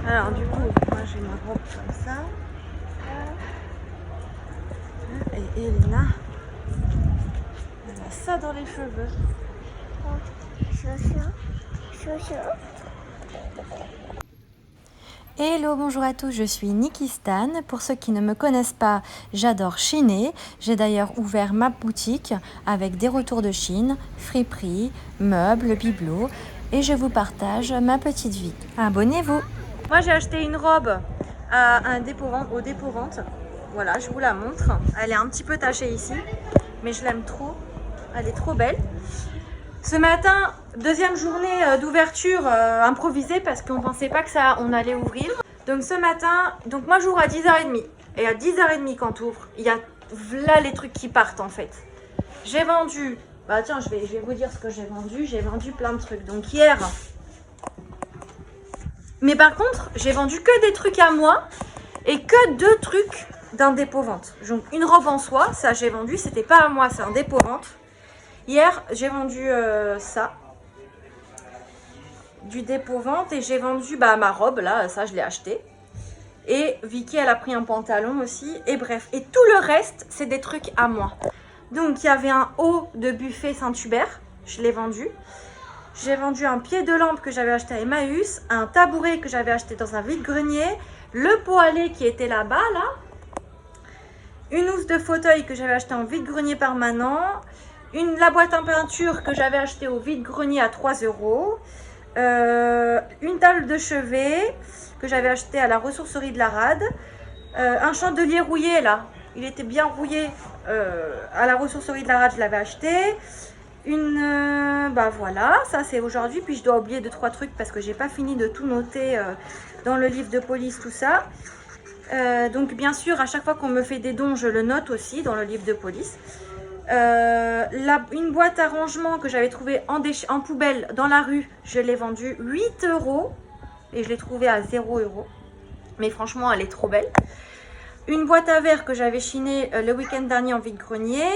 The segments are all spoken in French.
Alors du coup, moi j'ai ma robe comme ça. Et Elena, elle a ça dans les cheveux. Hello, bonjour à tous, je suis Niki Stan. Pour ceux qui ne me connaissent pas, j'adore chiner. J'ai d'ailleurs ouvert ma boutique avec des retours de Chine, friperies, meubles, bibelots et je vous partage ma petite vie. Abonnez-vous! Moi j'ai acheté une robe à au dépôt-vente. Voilà, je vous la montre. Elle est un petit peu tachée ici, mais je l'aime trop. Elle est trop belle. Ce matin, deuxième journée d'ouverture improvisée parce qu'on pensait pas que ça, on allait ouvrir. Donc ce matin, donc moi j'ouvre à 10h30. Et à 10h30 quand tu ouvres, il y a là les trucs qui partent en fait. J'ai vendu, bah tiens, je vais vous dire ce que j'ai vendu. J'ai vendu plein de trucs. Donc hier, mais par contre, j'ai vendu que des trucs à moi et que 2 trucs d'un dépôt-vente. Donc une robe en soie, ça j'ai vendu, c'était pas à moi, c'est un dépôt-vente. Hier, j'ai vendu ça, du dépôt-vente, et j'ai vendu ma robe, là, ça je l'ai acheté. Et Vicky, elle a pris un pantalon aussi, et bref. Et tout le reste, c'est des trucs à moi. Donc, il y avait un haut de buffet Saint-Hubert, je l'ai vendu. J'ai vendu un pied de lampe que j'avais acheté à Emmaüs, un tabouret que j'avais acheté dans un vide-grenier, le pot à lait qui était là-bas, là, une housse de fauteuil que j'avais acheté en vide-grenier permanent, la boîte en peinture que j'avais acheté au vide-grenier à 3 €, une table de chevet que j'avais acheté à la ressourcerie de la Rade, un chandelier rouillé là, il était bien rouillé à la ressourcerie de la Rade, je l'avais acheté. Voilà, ça c'est aujourd'hui, puis je dois oublier 2-3 trucs parce que j'ai pas fini de tout noter dans le livre de police, tout ça. Donc bien sûr, à chaque fois qu'on me fait des dons, je le note aussi dans le livre de police. Une boîte à rangement que j'avais trouvée en poubelle dans la rue, je l'ai vendue 8 € et je l'ai trouvée à 0 €. Mais franchement, elle est trop belle. Une boîte à verre que j'avais chinée le week-end dernier en vide-grenier.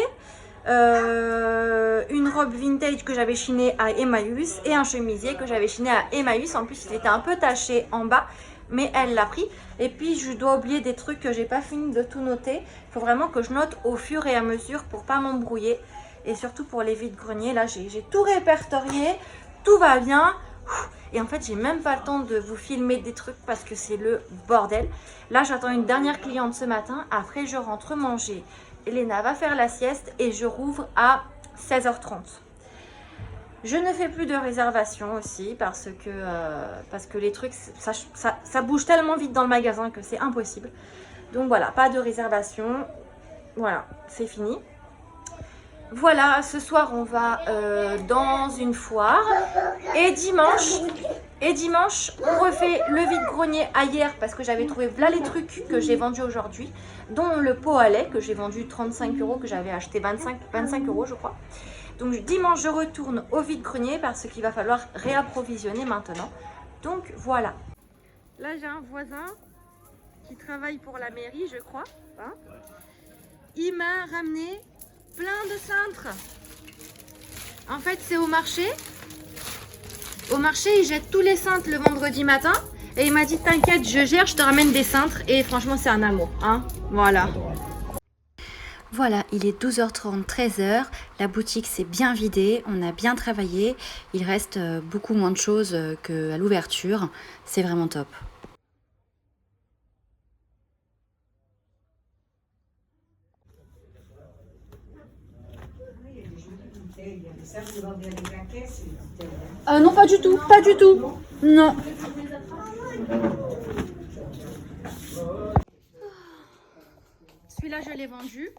Une robe vintage que j'avais chinée à Emmaüs et un chemisier que j'avais chiné à Emmaüs. En plus, il était un peu taché en bas, mais elle l'a pris. Et puis, je dois oublier des trucs que j'ai pas fini de tout noter. Il faut vraiment que je note au fur et à mesure pour pas m'embrouiller. Et surtout pour les vides-greniers, là, j'ai tout répertorié. Tout va bien. Et en fait, j'ai même pas le temps de vous filmer des trucs parce que c'est le bordel. Là, j'attends une dernière cliente ce matin. Après, je rentre manger. Elena va faire la sieste et je rouvre à 16h30. Je ne fais plus de réservation aussi parce que les trucs, ça bouge tellement vite dans le magasin que c'est impossible. Donc voilà, pas de réservation. Voilà, c'est fini. Voilà, ce soir on va dans une foire. Et dimanche, on refait le vide-grenier à hier parce que j'avais trouvé là les trucs que j'ai vendus aujourd'hui, dont le pot à lait que j'ai vendu 35 €, que j'avais acheté 25 € je crois. Donc dimanche, je retourne au vide-grenier parce qu'il va falloir réapprovisionner maintenant. Donc voilà. Là, j'ai un voisin qui travaille pour la mairie, je crois. Hein, il m'a ramené plein de cintres. En fait, c'est au marché. Au marché, ils jettent tous les cintres le vendredi matin. Et il m'a dit, t'inquiète, je gère, je te ramène des cintres. Et franchement, c'est un amour. Hein, voilà. Voilà, il est 12h30, 13h, la boutique s'est bien vidée, on a bien travaillé, il reste beaucoup moins de choses qu'à l'ouverture, c'est vraiment top. Non, pas du tout, pas du tout. Non. Celui-là, je l'ai vendu.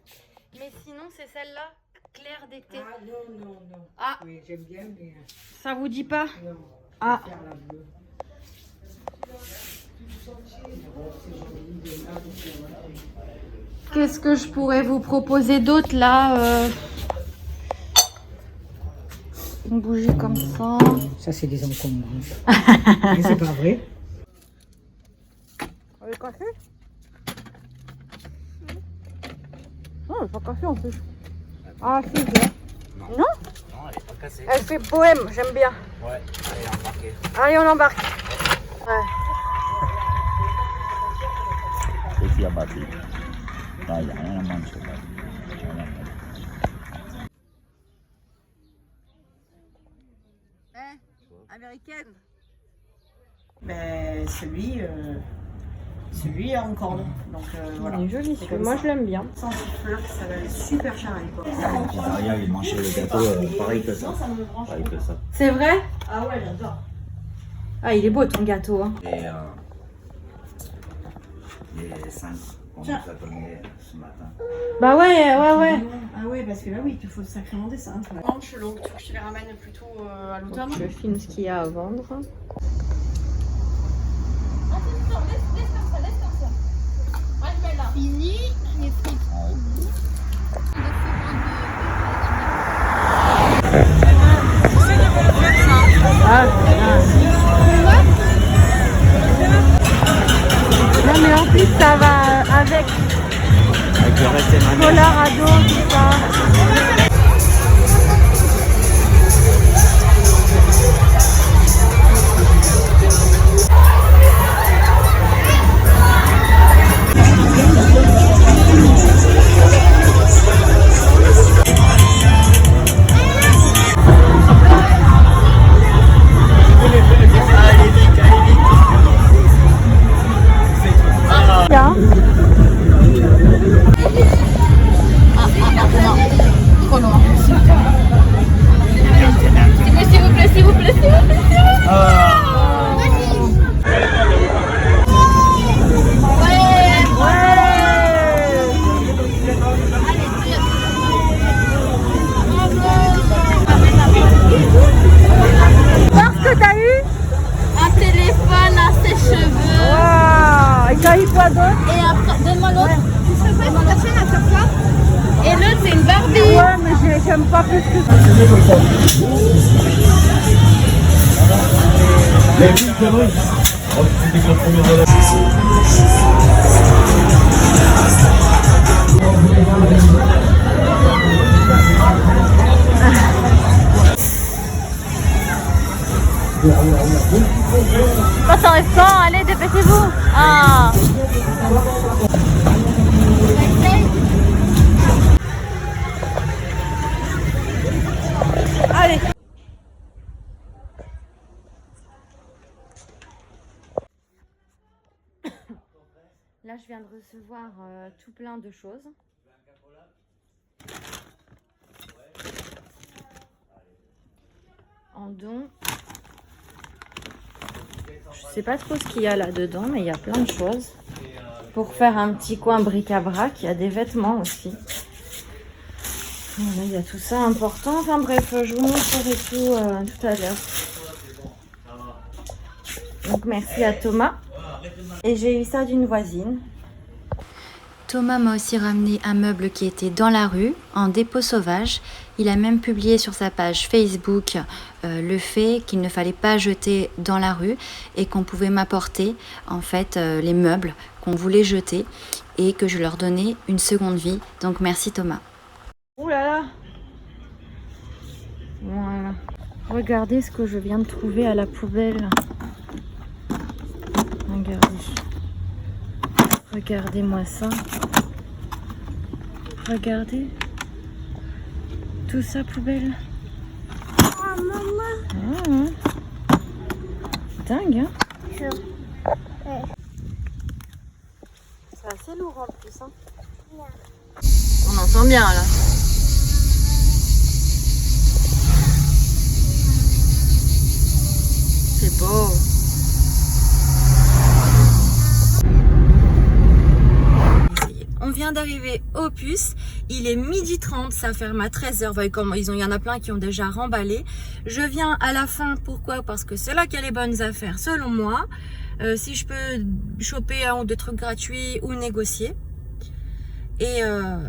Mais sinon, c'est celle-là, claire d'été. Ah non, non, non. Ah, oui, j'aime bien, mais ça vous dit pas? non. Ah. Faire la bleue. Qu'est-ce que je pourrais vous proposer d'autre là Une bougie comme ça. Ça, c'est des encombrants. Mais c'est pas vrai. Elle est cassée? Non, elle est pas cassée en plus. Ah si, non? Non, elle est pas cassée. Elle fait bohème, j'aime bien. Ouais, allez, embarquez. Allez, on embarque. Ouais. Et puis à battre. Non, il n'y a rien à manger. Américaine. Mais celui est en corne. Donc voilà. Il est joli, C'est comme moi ça. je l'aime bien. Sans fleurs, ça va être super cher à l'époque. Maria, il mangeait le gâteau pareil que ça. Pareil que ça. C'est vrai? Ah ouais, j'adore. Ah, il est beau ton gâteau. Hein. Et les 5 qu'on nous a donné ce matin. Bah ouais. Ah ouais, parce que là, oui, il faut sacrément des cintres. Manches longues, tu veux que je les ramène plutôt à l'automne? Je filme ce qu'il y a à vendre. Fini les frites. Non mais en plus ça va avec Avec le reste des mamies. Colorado, tout ça. S'il vous plaît, s'il vous plaît, s'il vous plaît. Parce que t'as eu Un téléphone, un sèche-cheveux. et t'as eu quoi d'autre? Et après, donne-moi l'autre. Donne-moi l'autre. Et l'autre, c'est une Barbie. Ouais mais j'aime pas plus que ça. Passe en restaurant, allez, dépêchez-vous. Ah. Allez. Là, je viens de recevoir tout plein de choses. En don. Je sais pas trop ce qu'il y a là-dedans, mais il y a plein de choses. Pour faire un petit coin bric-à-brac, il y a des vêtements aussi. Voilà, il y a tout ça important. Enfin bref, je vous montrerai tout tout à l'heure. Donc merci à Thomas. Et j'ai eu ça d'une voisine. Thomas m'a aussi ramené un meuble qui était dans la rue, en dépôt sauvage. Il a même publié sur sa page Facebook le fait qu'il ne fallait pas jeter dans la rue et qu'on pouvait m'apporter en fait les meubles qu'on voulait jeter et que je leur donnais une seconde vie. Donc merci Thomas. Ouh là là. Voilà. Regardez ce que je viens de trouver à la poubelle. Regardez. Regardez-moi ça. Regardez. Tout ça poubelle. Oh, maman. Dingue, hein? C'est assez lourd en plus, hein? On entend bien là. C'est beau. On vient d'arriver au puce, il est 12h30, ça ferme à 13h. Vous voyez comment il y en a plein qui ont déjà remballé. Je viens à la fin, pourquoi? Parce que c'est là qu'il y a les bonnes affaires selon moi. Si je peux choper un ou deux trucs gratuits ou négocier. Et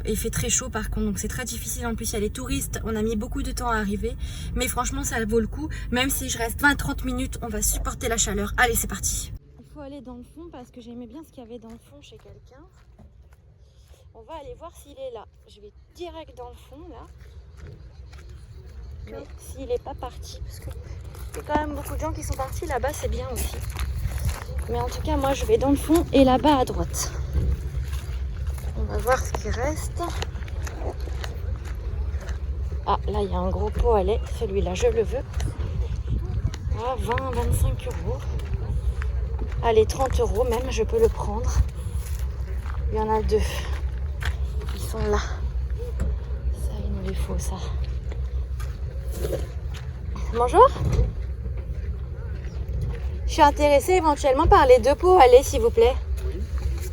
il fait très chaud par contre, donc c'est très difficile. En plus il y a les touristes, on a mis beaucoup de temps à arriver. Mais franchement ça vaut le coup, même si je reste 20-30 minutes, on va supporter la chaleur. Allez c'est parti. Il faut aller dans le fond parce que j'aimais bien ce qu'il y avait dans le fond chez quelqu'un. On va aller voir s'il est là. Je vais direct dans le fond là. Mais s'il n'est pas parti, parce qu'il y a quand même beaucoup de gens qui sont partis là-bas, c'est bien aussi. Mais en tout cas moi je vais dans le fond et là-bas à droite. voir ce qui reste. Ah, là, il y a un gros pot à lait. Celui-là, je le veux. Ah, 20, 25 euros. Allez, 30 euros même, je peux le prendre. Il y en a 2. Ils sont là. Ça, il nous les faut, ça. Bonjour. Je suis intéressée éventuellement par les 2 pots à lait, s'il vous plaît. Oui.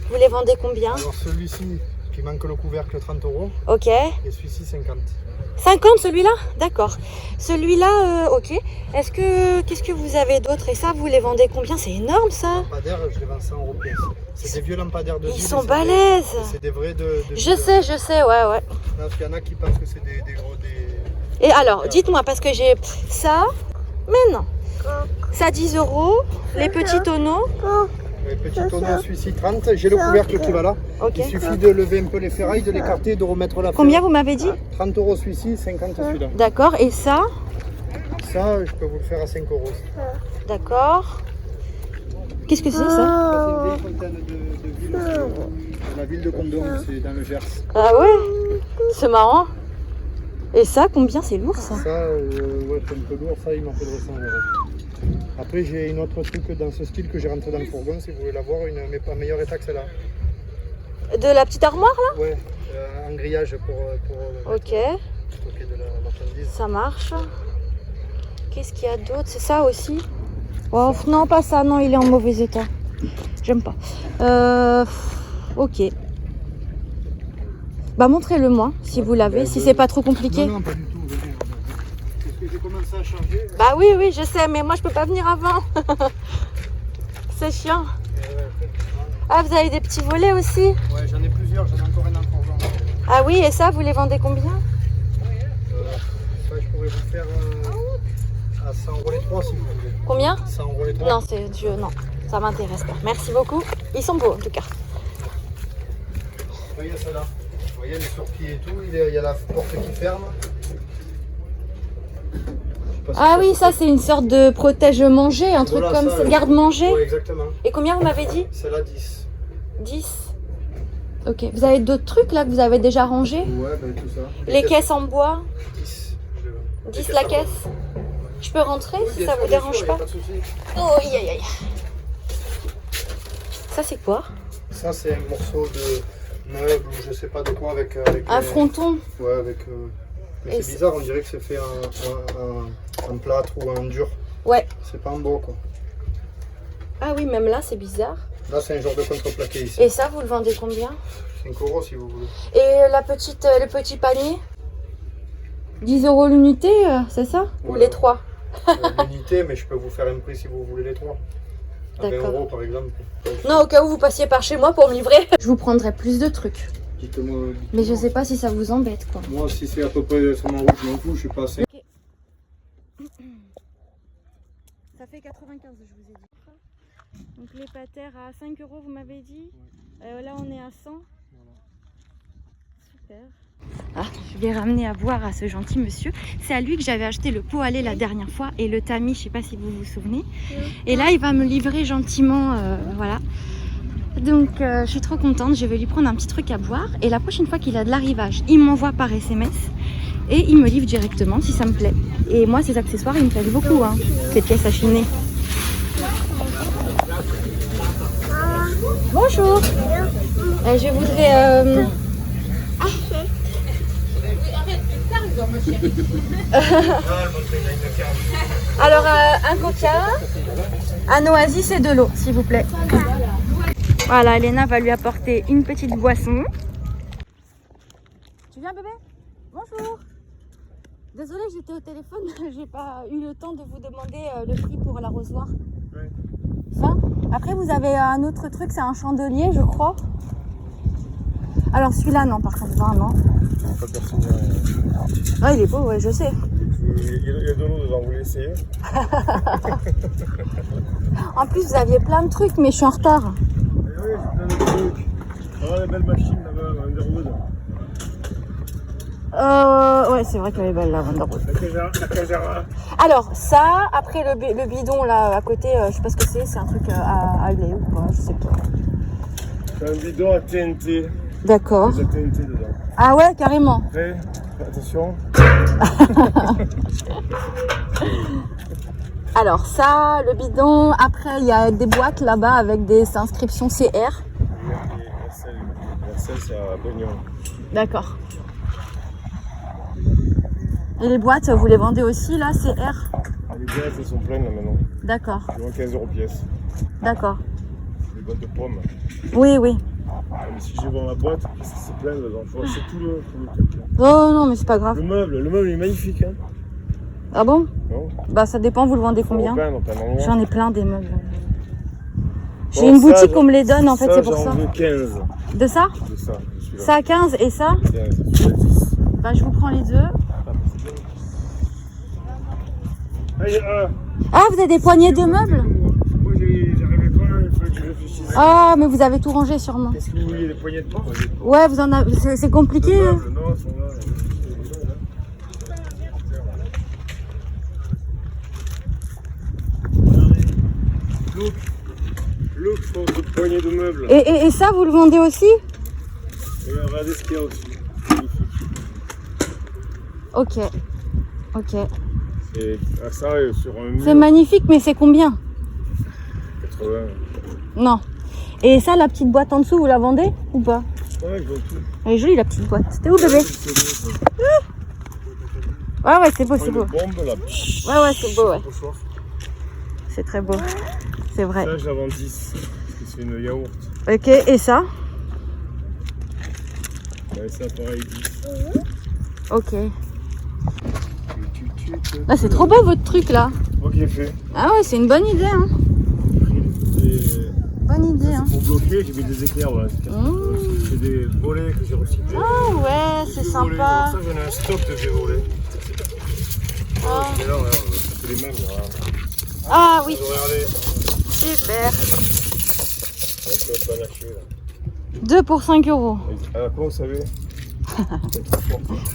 Vous les vendez combien? Alors celui-ci qui manque le couvercle 30 euros Ok. et celui-ci 50. 50 celui-là? D'accord. Celui-là, ok. Qu'est-ce que vous avez d'autre? Et ça, vous les vendez combien? C'est énorme ça. Lampadaires, je les vends 100 euros pièce. C'est des vieux lampadaires de Ils ville, sont c'est balèzes. C'est des vrais de Je sais, ouais. Non, parce qu'il y en a qui pensent que c'est des gros... Et alors, dites-moi, parce que j'ai ça, mais non. Ça 10 euros, les petits tonneaux. Les petits tonneaux, celui-ci 30. J'ai le couvercle qui va là. Ok. Il suffit de lever un peu les ferrailles, de l'écarter, de remettre la Combien ferraille. vous m'avez dit? 30 euros celui-ci, 50 celui-là. D'accord, et ça? Ça, je peux vous le faire à 5 euros. D'accord. Qu'est-ce que c'est ça? Ça, c'est une vieille fontaine de ville. C'est la ville de Condom, c'est dans le Gers. Ah ouais? C'est marrant. Et ça, combien? C'est lourd ça? Ça, ouais, c'est un peu lourd, ça, il m'en faudrait 100 euros. Après, j'ai une autre truc dans ce style que j'ai rentré dans le fourgon, si vous voulez la voir, mais pas meilleure état que celle-là. De la petite armoire là? Ouais, en grillage pour Ok, stocker de la marchandise. ça marche. Qu'est-ce qu'il y a d'autre? C'est ça aussi? Oh non, pas ça, non, il est en mauvais état. J'aime pas. Ok. Bah montrez-le moi, si vous l'avez, si c'est pas trop compliqué. Non, pas du tout. Parce que j'ai commencé à charger. Bah oui, je sais, mais moi je peux pas venir avant. C'est chiant. Ah, vous avez des petits volets aussi? Ouais, j'en ai plusieurs, j'en ai encore un dans le fourgon. Ah oui, et ça, vous les vendez combien? Ça, je pourrais vous faire à 100 euros les 3 si vous voulez. Combien? 100 euros les 3. Non, non, ça m'intéresse pas. Merci beaucoup. Ils sont beaux en tout cas. Voyez celle-là. Vous voyez le sur-pied et tout, il y a la porte qui ferme. Ah oui, ça c'est une sorte de protège-manger, un truc Voilà, comme ça, ça, garde-manger. Oui, exactement. Et combien vous m'avez dit? Celle-là 10. 10. Ok. Vous avez d'autres trucs là que vous avez déjà rangés? Ouais, ben tout ça. Les caisses en bois? 10. 10 la caisse? Je peux rentrer si ça vous dérange pas? Pas de souci. Oh, aïe. Ça c'est quoi? Ça, c'est un morceau de meuble ou je sais pas de quoi avec Un fronton? Ouais, avec. Mais Et c'est bizarre, on dirait que c'est fait en plâtre ou en dur. Ouais. C'est pas en bois quoi. Ah oui, même là c'est bizarre. Là, c'est un genre de contreplaqué ici. Et ça, vous le vendez combien? 5 euros si vous voulez. Et le petit panier? 10 euros l'unité, c'est ça? Ou Ouais. les 3? L'unité, mais je peux vous faire un prix si vous voulez les 3. À 20 D'accord. euros par exemple. Non, au cas où vous passiez par chez moi pour me livrer. Je vous prendrai plus de trucs. Dites-moi. Mais je sais pas si ça vous embête quoi. Moi, si c'est à peu près sur ma route, je m'en fous, je suis pas assez. Ça fait 95, je vous ai dit. Donc les patères à 5 euros, vous m'avez dit. Là, on est à 100. Super. Ah, je vais ramener à boire à ce gentil monsieur. C'est à lui que j'avais acheté le pot à lait la dernière fois et le tamis, je sais pas si vous vous souvenez. Et là, il va me livrer gentiment, voilà. Donc, je suis trop contente. Je vais lui prendre un petit truc à boire. Et la prochaine fois qu'il a de l'arrivage, il m'envoie par SMS et il me livre directement si ça me plaît. Et moi, ces accessoires, ils me plaisent beaucoup, hein, ces pièces à chiner. Bonjour. Je voudrais... Alors, un coca, un oasis et de l'eau, s'il vous plaît. Voilà, Elena va lui apporter une petite boisson. Tu viens, bébé? Bonjour. Désolée, j'étais au téléphone, j'ai pas eu le temps de vous demander le prix pour l'arrosoir. Ouais. Ça. Après, vous avez un autre truc, c'est un chandelier, je crois. Alors celui-là, non, par contre, non. Ah, il est beau, ouais, je sais. Il y a de l'eau dedans, vous l'essayez? En plus, vous aviez plein de trucs, mais je suis en retard. Oui, c'est plein de trucs. Voilà les belles machines là-bas, Underwood. Ouais, c'est vrai qu'elle est belle, la Wonderwood. La Casera. Alors, ça, après le bidon, là, à côté, je sais pas ce que c'est un truc à lait ou quoi, je sais pas. C'est un bidon à TNT. D'accord. Il y a TNT dedans. Ah ouais, carrément. Après, attention. Alors ça, le bidon. Après, il y a des boîtes là-bas avec des inscriptions CR. La selle, c'est à Bognon. D'accord. Et les boîtes, vous les vendez aussi là, CR? Les boîtes, elles sont pleines là maintenant. D'accord. Je vends 15 € pièce. D'accord. Les boîtes de pommes. Oui, oui. Mais si je vends la boîte, c'est plein dedans. Il faut acheter tout le truc. Oh non, mais c'est pas grave. Le meuble est magnifique. Hein. Ah bon? Non? Bah ça dépend, vous le vendez combien? J'en ai plein des meubles. J'ai Bon, une ça, boutique, on me les donne en fait, c'est pour ça. J'en veux 15. De ça? De ça, celui-là. Ça à 15 et ça? 15, celui-là 10. Bah je vous prends les deux. Allez, Ah, vous avez des poignées de meubles? moi j'arrivais pas, il fallait que je réfléchisse. Ah, mais vous avez tout rangé sûrement. Qu'est-ce que vous voulez, les poignées de porte? Ouais, vous en avez. C'est compliqué. Hein. Non, ils sont là. Look, je pense de poignées de meubles. Et ça, vous le vendez aussi? Et regardez ce qu'il y a aussi. Ok. Ok. Et ça, sur un mur. C'est magnifique, mais c'est combien? 80. Non. Et ça, la petite boîte en dessous, vous la vendez ou pas? Ouais, je vends tout. Elle est jolie la petite boîte. C'était où bébé? Ouais, ouais, c'est beau, c'est beau. Bombe, là. Ouais, ouais, c'est beau, ouais. C'est très beau. C'est vrai. Ça, je la vends 10. Parce que c'est une yaourt. Ok, et ça? Ouais, ça, pareil, 10. Ok. Là, c'est trop beau votre truc là. Moi qui l'ai fait. Ah ouais, c'est une bonne idée, hein. Et Bonne idée, hein. pour bloquer, j'ai mis des éclairs. Voilà. C'est des volets que j'ai recyclés. Ah ouais, c'est Des volets. sympa. Ça, j'en ai un stock de ces volets. Ah. Et là, regarde, c'est les mêmes. Voilà. Ah oui, Regardez, super. avec le panaché là. 2 pour 5 €. Alors, comment vous savez?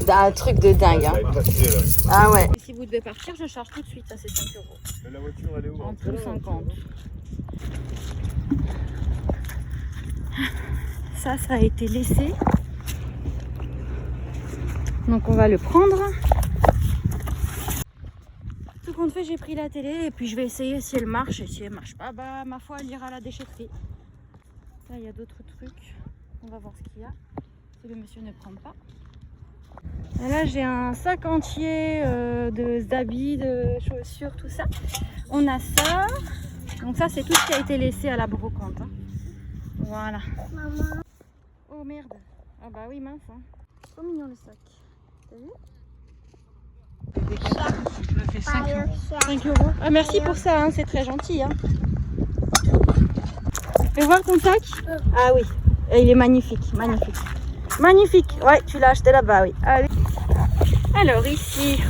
Un truc de dingue, hein. Ça va être passé, là. Ah ouais. Si vous devez partir, je charge tout de suite, ça c'est 5 €. Mais la voiture, elle est où? En tout 50. Ça a été laissé. Donc on va le prendre. Tout compte fait, j'ai pris la télé et puis je vais essayer si elle marche. Et si elle marche pas, bah ma foi, elle ira à la déchetterie. Là, il y a d'autres trucs. On va voir ce qu'il y a. Si le monsieur ne prend pas. Et là, j'ai un sac entier d'habits, de chaussures, tout ça. On a ça. Donc ça, c'est tout ce qui a été laissé à la brocante. Hein. Voilà. Maman. Oh merde. Ah bah oui, mince. Hein. Trop mignon le sac. T'as vu? 5 €. Ah, merci pour ça, hein. C'est très gentil. Hein. Fais voir ton sac. Ah oui. Et il est magnifique, magnifique. Magnifique. Ouais, tu l'as acheté là-bas, oui. Allez. Alors ici,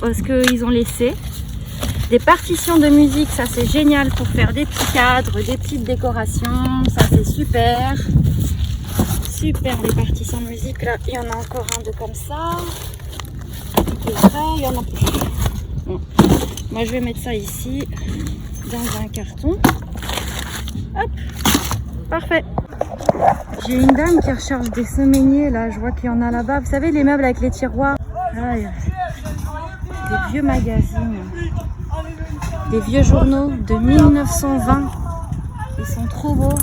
parce qu'ils ont laissé des partitions de musique. Ça, c'est génial pour faire des petits cadres, des petites décorations. Ça, c'est super. Super, les partitions de musique. Là, il y en a encore un de comme ça. Et là, il y en a plus. Bon. Moi, je vais mettre ça ici, dans un carton. Hop, parfait. J'ai une dame qui recharge des semainiers, là. Je vois qu'il y en a là-bas. Vous savez, les meubles avec les tiroirs. Ah, des vieux magazines. Des vieux journaux de 1920. Ils sont trop beaux.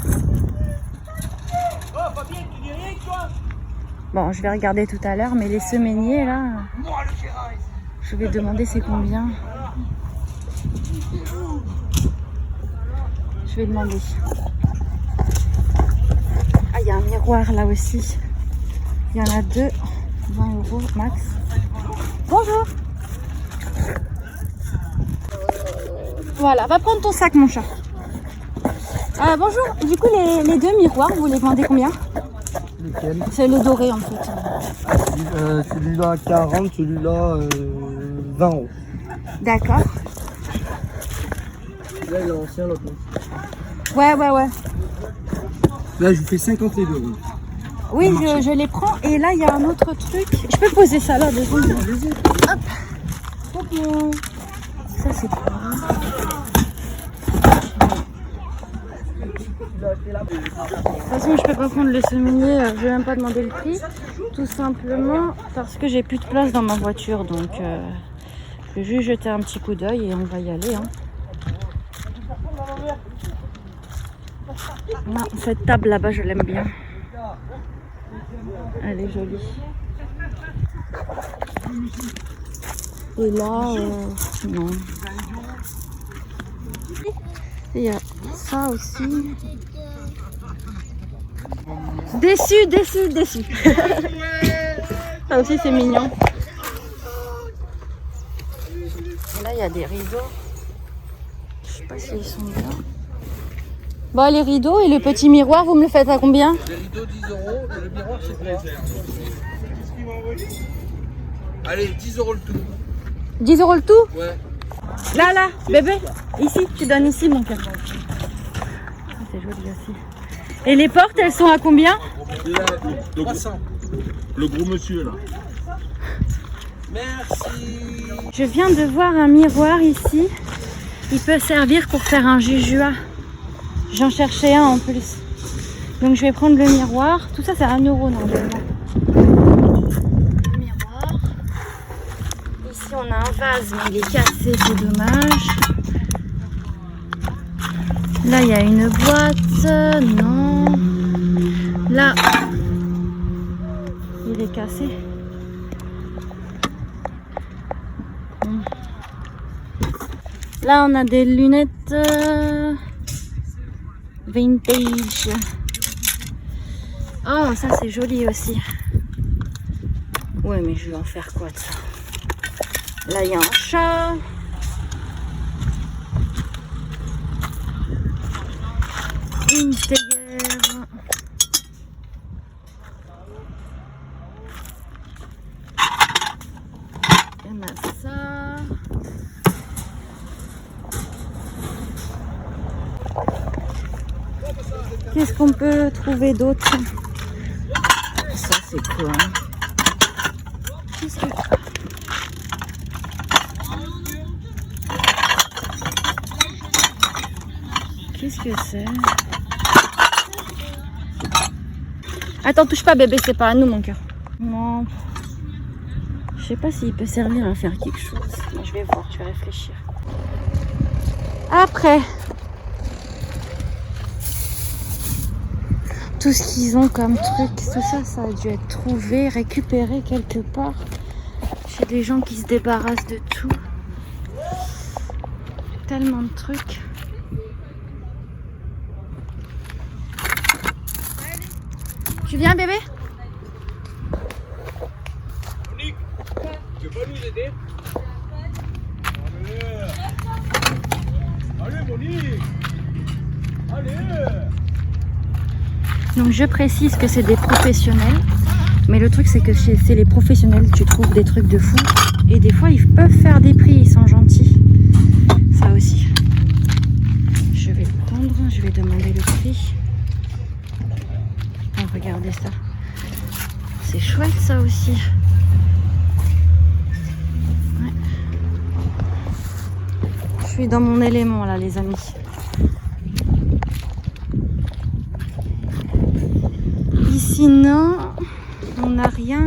Bon, je vais regarder tout à l'heure, mais les semainiers, là, je vais demander c'est combien. Je vais demander. Ah, il y a un miroir là aussi. Il y en a 2, 20 € max. Bonjour. Voilà, va prendre ton sac, mon chat. Bonjour, du coup, les 2 miroirs, vous les vendez combien? Lequel? C'est le doré en fait. Celui-là 40, celui-là 20 €. D'accord. Là il est ancien l'autre. Ouais. Là je vous fais 50 les deux. Oui, je les prends. Et là, il y a un autre truc. Je peux poser ça là, deux secondes. Hop. Hop. Ça, c'est quoi? toute façon, je peux pas prendre le seminaire, je vais même pas demander le prix. Tout simplement parce que j'ai plus de place dans ma voiture. Donc, je vais juste jeter un petit coup d'œil et on va y aller. Hein. Ah, cette table là-bas, je l'aime bien. Elle est jolie. Et là, non. Et il y a ça aussi. Déçu. Ça aussi, c'est mignon. Et là, il y a des rideaux. Je sais pas s'ils sont bien. Bon, les rideaux et le petit miroir, vous me le faites à combien? Les rideaux 10 € et le miroir c'est 13. Allez, 10 € le tout. 10 € le tout? Ouais. Là, bébé, ici, tu donnes ici mon cœur. C'est joli aussi. Et les portes, elles sont à combien? Le gros monsieur là. Merci. Je viens de voir un miroir ici. Il peut servir pour faire un jujua. J'en cherchais un en plus. Donc je vais prendre le miroir. Tout ça c'est 1 € normalement. Miroir. Ici on a un vase mais il est cassé, c'est dommage. Là il y a une boîte. Non. Là il est cassé. Là on a des lunettes vintage. Oh ça c'est joli aussi. Ouais mais je vais en faire quoi de ça? Là il y a un chat. Une théière. Il y en a ça. Qu'est-ce qu'on peut trouver d'autre? Ça c'est quoi? Qu'est-ce que... Qu'est-ce que c'est? Attends, touche pas bébé, c'est pas à nous mon cœur. Non. Je sais pas s'il peut servir à faire quelque chose. Mais je vais voir, je vais réfléchir. Après, tout ce qu'ils ont comme truc, tout ça, ça a dû être trouvé, récupéré quelque part. Chez des gens qui se débarrassent de tout. Tellement de trucs. Tu viens bébé? Monique, tu veux pas nous aider? Allez Monique. Allez. Donc je précise que c'est des professionnels. Mais le truc c'est que chez les professionnels tu trouves des trucs de fou. Et des fois ils peuvent faire des prix, ils sont gentils. Ça aussi. Je vais le prendre, je vais demander le prix. Oh, regardez ça. C'est chouette ça aussi. Ouais. Je suis dans mon élément là les amis. Ici non, on n'a rien.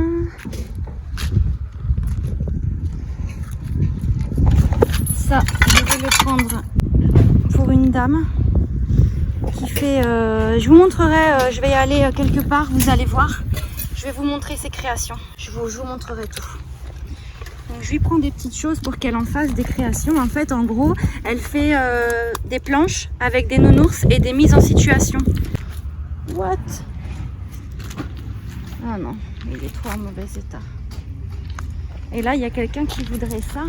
Ça, je vais le prendre pour une dame qui fait... je vous montrerai, je vais y aller quelque part, vous allez voir. Je vais vous montrer ses créations. Je vous montrerai tout. Donc je lui prends des petites choses pour qu'elle en fasse des créations. En fait, en gros, elle fait des planches avec des nounours et des mises en situation. What? Ah non, il est trop en mauvais état. Et là, il y a quelqu'un qui voudrait ça.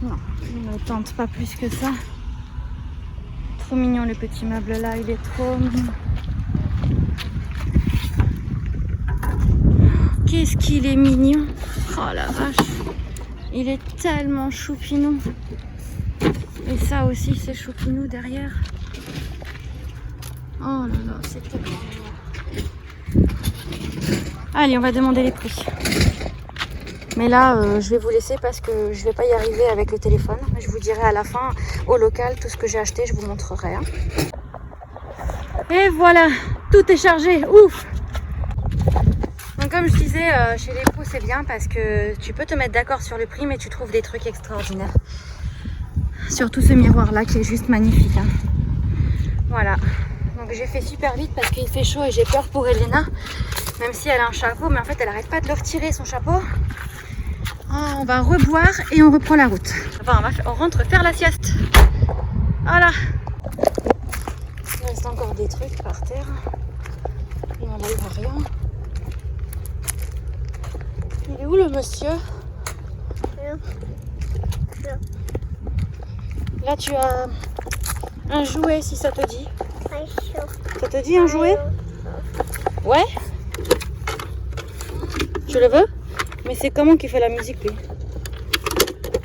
Non, il ne tente pas plus que ça. Trop mignon le petit meuble là, il est trop mignon. Qu'est-ce qu'il est mignon. Oh la vache. Il est tellement choupinou. Et ça aussi c'est choupinou derrière. Oh là là, c'est tellement... Allez, on va demander les prix. Mais là, je vais vous laisser parce que je vais pas y arriver avec le téléphone. Je vous dirai à la fin, au local, tout ce que j'ai acheté, je vous montrerai. Hein. Et voilà, tout est chargé. Ouf! Donc comme je disais, chez les pros, c'est bien parce que tu peux te mettre d'accord sur le prix, mais tu trouves des trucs extraordinaires. Surtout ce miroir-là qui est juste magnifique. Hein. Voilà. Donc j'ai fait super vite parce qu'il fait chaud et j'ai peur pour Elena. Même si elle a un chapeau, mais en fait elle arrête pas de le retirer son chapeau. Oh, on va reboire et on reprend la route. Enfin, on rentre faire la sieste. Voilà. Il reste encore des trucs par terre. Et on n'enlève rien. Il est où le monsieur? Là tu as un jouet si ça te dit. Ça te dit un jouet? Ouais? Tu le veux? Mais c'est comment qu'il fait la musique lui?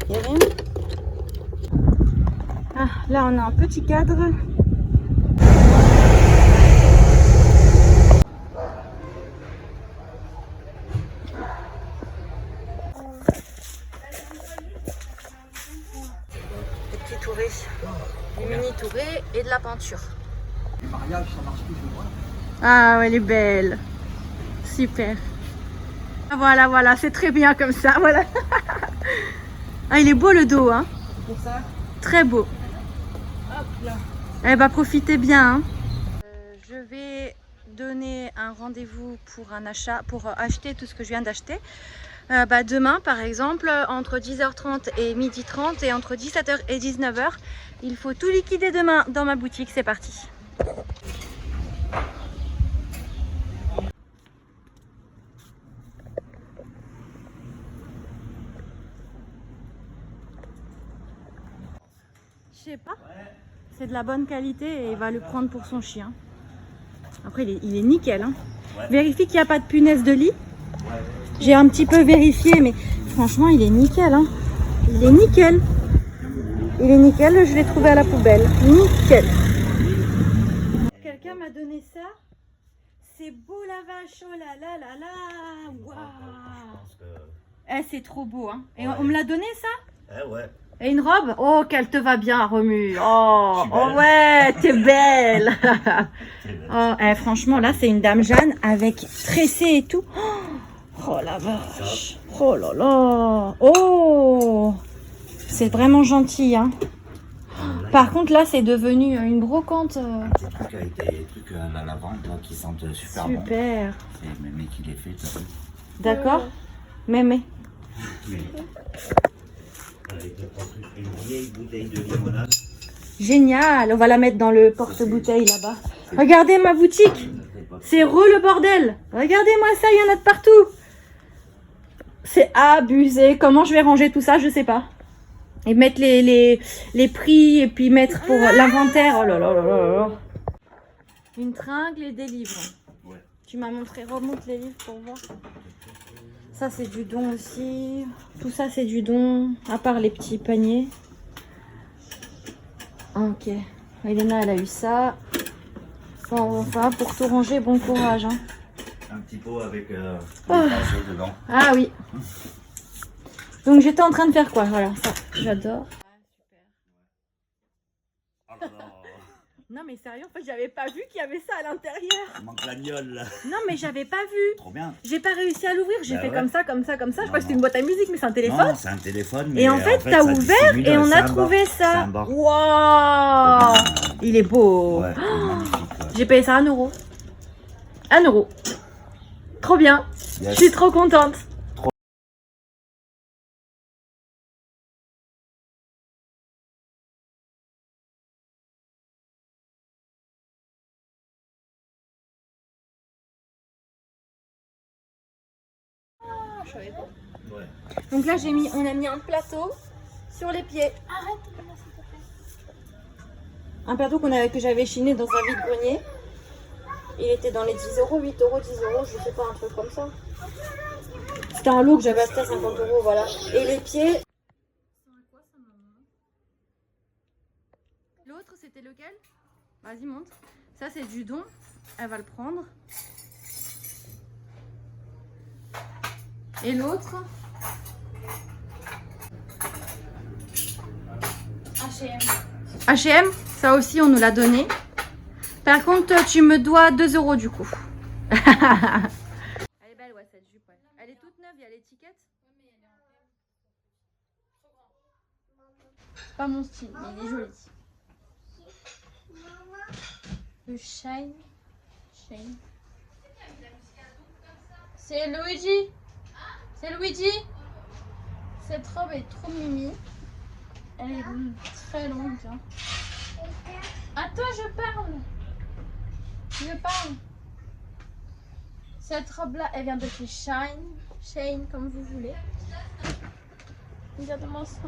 Il n'y a rien? Ah, là on a un petit cadre. Des petits tourés, des mini tourés et de la peinture. Le mariage, ça marche toujours. Ah ouais, elle est belle. Super. Voilà, voilà, c'est très bien comme ça, voilà. Ah, il est beau le dos, hein. Pour ça, Très beau. hop là. Eh bah, profitez bien. Hein. Je vais donner un rendez-vous pour un achat, pour acheter tout ce que je viens d'acheter. Demain, par exemple, entre 10h30 et 12h30 et entre 17h et 19h, il faut tout liquider demain dans ma boutique. C'est parti. Je sais pas. C'est de la bonne qualité et il va le prendre pour son chien. Après, il est nickel. Hein. Ouais. Vérifie qu'il n'y a pas de punaise de lit. J'ai un petit peu vérifié, mais franchement, il est nickel. Hein. Il est nickel. Il est nickel, je l'ai trouvé à la poubelle. Nickel. Quelqu'un m'a donné ça. C'est beau la vache. Oh là là là là. Waouh. Eh, c'est trop beau. Hein. Et on me l'a donné ça? Eh ouais. Et une robe? Oh, qu'elle te va bien, Romu. Oh, oh ouais, t'es belle. Oh, franchement, là, c'est une dame Jeanne avec tressé et tout. Oh la vache. Oh là là. Oh. C'est vraiment gentil, hein. Par contre, là, c'est devenu une brocante. Des trucs avec des trucs à la lavande là, qui sentent super bon. Super. C'est mémé qui les fait, t'as vu? D'accord. Mémé. Avec une vieille bouteille de limonade. Génial. On va la mettre dans le porte-bouteille là-bas. Regardez ma boutique. C'est le bordel. Regardez-moi ça, il y en a de partout. C'est abusé. Comment je vais ranger tout ça, je sais pas. Et mettre les prix et puis mettre pour l'inventaire. Oh là là là là là. Une tringle et des livres. Ouais. Tu m'as montré, remonte les livres pour voir. Ça c'est du don aussi. Tout ça c'est du don, à part les petits paniers. Ok. Elena elle a eu ça. Bon, enfin pour tout ranger, bon courage. Hein. Un petit pot avec des dedans. Ah oui. Donc j'étais en train de faire quoi? Voilà, ça, j'adore. Oh là là. Non mais sérieux, en fait j'avais pas vu qu'il y avait ça à l'intérieur. Il manque la gnôle là. Non mais j'avais pas vu. Trop bien. J'ai pas réussi à l'ouvrir, j'ai Bah fait ouais. comme ça, comme ça, comme ça. Je Non, crois que c'était non. une boîte à musique, mais c'est un téléphone. Non, c'est un téléphone. Mais Et en fait, t'as ça ouvert dissimule, et on c'est a un bar. trouvé C'est ça. un bar. Waouh. Il est beau. Ouais, magnifique. Ouais. J'ai payé ça 1 euro. 1 euro. Trop bien. Yes. Je suis trop contente. Ouais. Donc là, on a mis un plateau sur les pieds. Un plateau que j'avais chiné dans un vide-grenier. Il était dans les 10 euros, 8 euros, 10 euros, je sais pas, un truc comme ça. C'était un lot que j'avais acheté à 50 euros, voilà. Et les pieds. L'autre, c'était lequel? Vas-y, montre. Ça, c'est du don. Elle va le prendre. Et l'autre, H&M, ça aussi on nous l'a donné. Par contre, tu me dois 2 € du coup. Elle est belle, ouais, cette jupe. Ouais. Elle est toute neuve, il y a l'étiquette. C'est pas mon style, mais il est joli. Le Shine. Shine. C'est Luigi. C'est Luigi. Cette robe est trop mimi. Elle est très longue. Hein. Attends, je parle. Je parle. Cette robe-là, elle vient de chez Shine. Shine, comme vous voulez. Exactement ça.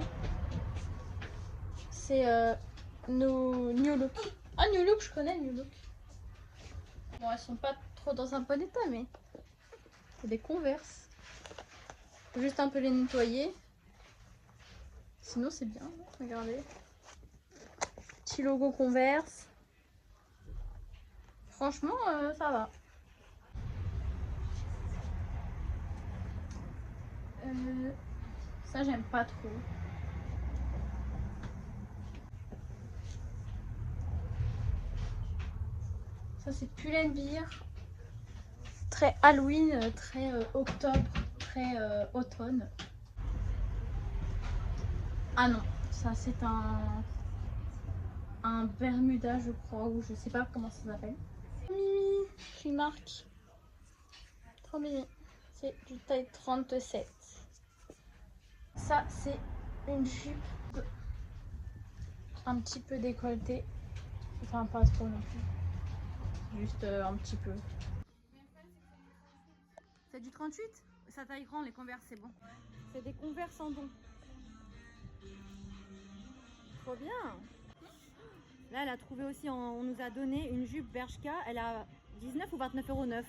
C'est New Look. Ah, New Look, je connais New Look. Bon, elles sont pas trop dans un bon état, mais c'est des Converse. Faut juste un peu les nettoyer. Sinon, c'est bien. Regardez. Petit logo Converse. Franchement, ça va. Ça, j'aime pas trop. Ça, c'est Pull&Bear. Très Halloween, très octobre, très automne. Ah non, ça c'est un Bermuda, je crois, ou je sais pas comment ça s'appelle. Mimi, qui marque. Trop mimi. C'est du taille 37. Ça, c'est une jupe un petit peu décolletée. Enfin, pas trop non plus. Juste un petit peu. C'est du 38? Ça taille grand, les Converse, c'est bon. C'est des Converse en don. Trop bien. Là, elle a trouvé aussi, on nous a donné une jupe Bershka. Elle a 19 ou 29 € neuf.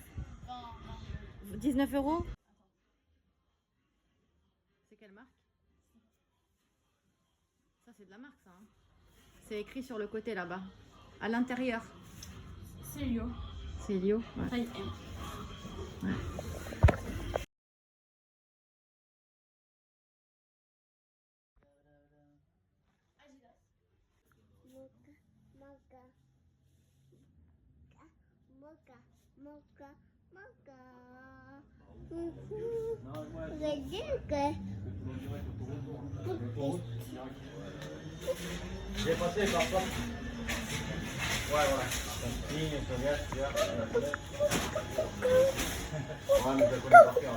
19 €. C'est quelle marque? Ça, c'est de la marque, ça. Hein. C'est écrit sur le côté là-bas. À l'intérieur. C'est Lio. C'est Lio. Ouais. Taille M. Ouais. J'ai passé par ça. Ouais, voilà. Ligne, je regarde, tu vois. Ouais, mais je connais par cœur.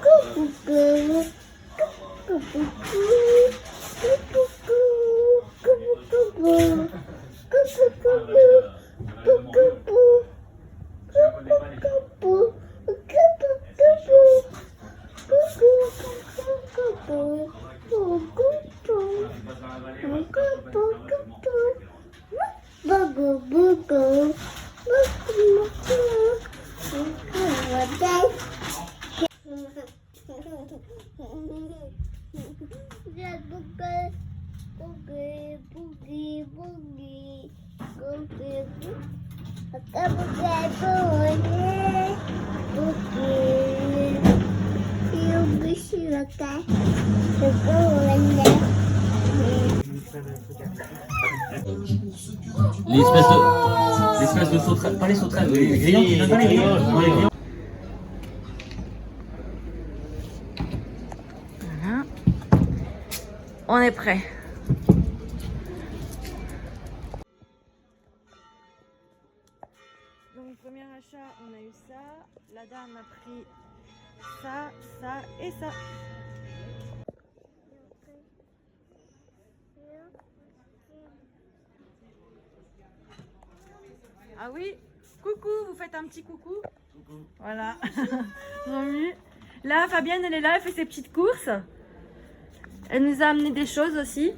L'espèce de sauterelle, pas les sauterelles, les grillons, tu donnes pas les grillons, non, les grillons. Voilà. On est prêt. Donc premier achat, on a eu ça. La dame a pris ça, ça et ça. Ah oui, coucou, vous faites un petit coucou. Coucou. Voilà. Bienvenue. Là, Fabienne, elle est là, elle fait ses petites courses. Elle nous a amené des choses aussi.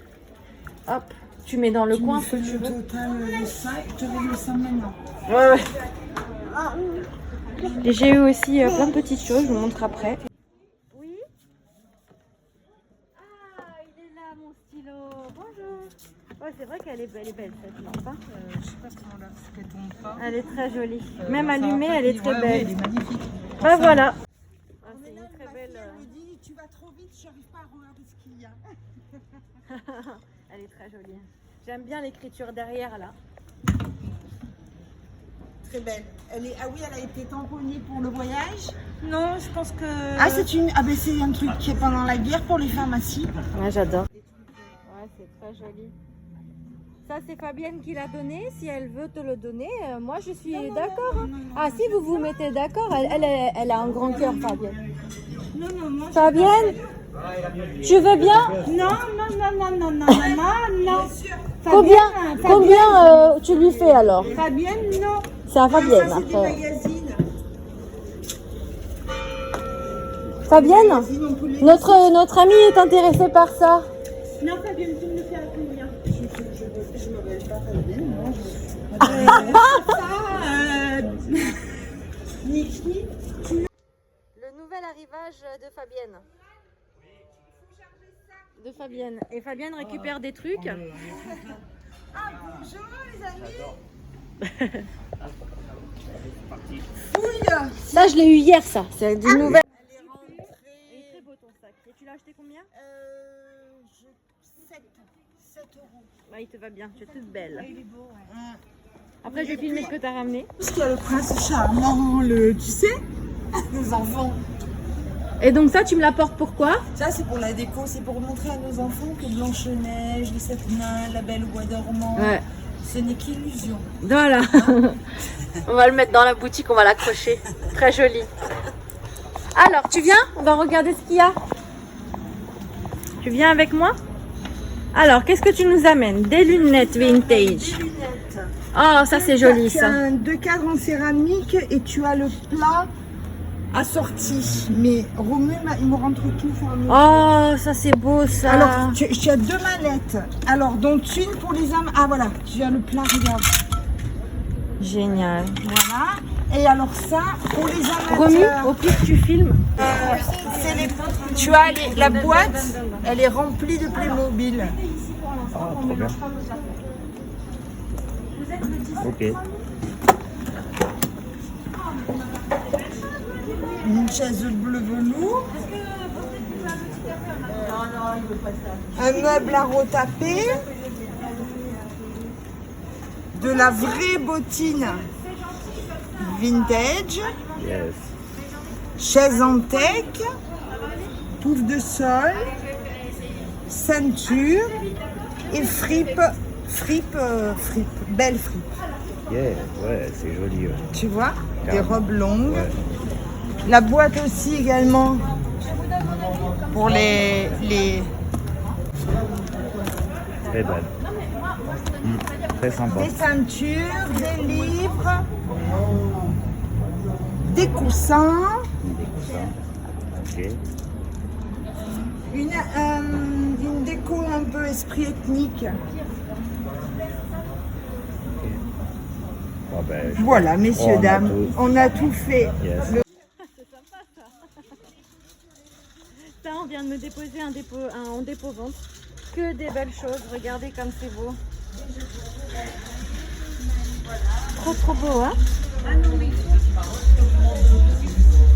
Hop, tu mets dans le coin ce que tu veux. Total, le sac, je te vais le sang maintenant. Ouais, ouais. Et j'ai eu aussi plein de petites choses, je vous montre après. Oui. Ah, il est là, mon stylo. Bonjour. Ouais, c'est vrai qu'elle est belle cette lampe. Hein. Je sais pas comment là, ce qu'elle tombe pas. Elle est très jolie. Même allumée, elle est très Ouais, belle. elle est magnifique. Ah, voilà. Ah, c'est une très belle. tu vas trop vite, j'arrive pas à regarder ce qu'il y a. Elle est très jolie. J'aime bien l'écriture derrière là. Très belle. Ah oui, elle a été tamponnée pour le voyage. Non, je pense que... Ah, c'est un truc qui est pendant la guerre pour les pharmacies. Ouais, j'adore. Ouais, c'est très joli. Ça, c'est Fabienne qui l'a donné. Si elle veut te le donner, moi, je suis d'accord. Ah, si vous vous mettez d'accord, elle a un grand cœur, Fabienne. Non. Fabienne, tu veux bien? Non. Combien tu lui fais alors? Fabienne, non. C'est à Fabienne Ça, c'est des après. magazines. Fabienne, notre amie est intéressée par ça. Non, Fabienne, tu me le fais à combien? Je m'appelle pas Fabienne, non. Niki. Le nouvel arrivage de Fabienne. De Fabienne. Et Fabienne récupère des trucs. Ah, bonjour les amis. Ça, je l'ai eu hier, ça. C'est du nouvel. Elle est rentrée. Il est très beau ton sac. Et tu l'as acheté combien? 7 euros. Bah, il te va bien. Tu es toute belle. Il est beau, ouais. Après, je vais filmer ce que tu as ramené. Parce qu'il y a le prince charmant, tu sais, nos enfants. Et donc, ça, tu me l'apportes pourquoi? Ça, c'est pour la déco, c'est pour montrer à nos enfants que Blanche-Neige, les sept nains, la Belle au bois dormant, Ouais. ce n'est qu'illusion. Voilà. On va le mettre dans la boutique, on va l'accrocher. Très joli. Alors, tu viens? On va regarder ce qu'il y a. Tu viens avec moi? Alors, qu'est-ce que tu nous amènes? Des lunettes vintage. Oh, ça c'est joli ça. Deux cadres en céramique et tu as le plat assorti. Mais Romu, il me rentre tout. Oh, ça c'est beau ça. Alors, tu as deux manettes. Alors, dont une pour les âmes. Ah voilà, tu as le plat, regarde. Génial. Voilà. Et alors ça, pour les amateurs. Romu, au pire tu filmes. Tu as la boîte, elle est remplie de Playmobil. Ah, trop bien. Ok. Une chaise bleu velours. Un meuble à retaper. De la vraie bottine vintage. Yes. Chaise en tech. Pouffe de sol. Ceinture. Et fripe. Belle fripe. Yeah, ouais, c'est joli. Ouais. Tu vois, des Carrément. robes longues. Ouais. La boîte aussi également pour les... Très belle. Très sympa. Des ceintures, des livres, des coussins, Ok. une déco un peu esprit ethnique. Bon, ben, Voilà, messieurs, on a dames, tout. on a tout fait. Yes. Ça, on vient de me déposer un dépôt-vente. Que des belles choses. Regardez comme c'est beau. Trop beau, hein?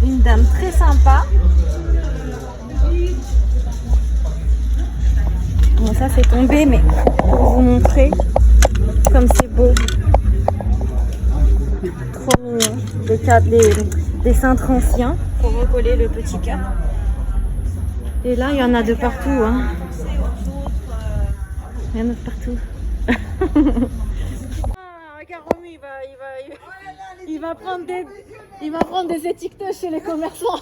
Une dame très sympa. Bon, ça c'est tombé, mais pour vous montrer comme c'est beau. Trop mignon. Des cintres anciens pour recoller le petit cœur. Et là, il y en a de partout. Hein. Il y en a de partout. Regarde, Romu, il va prendre des étiquettes chez les commerçants.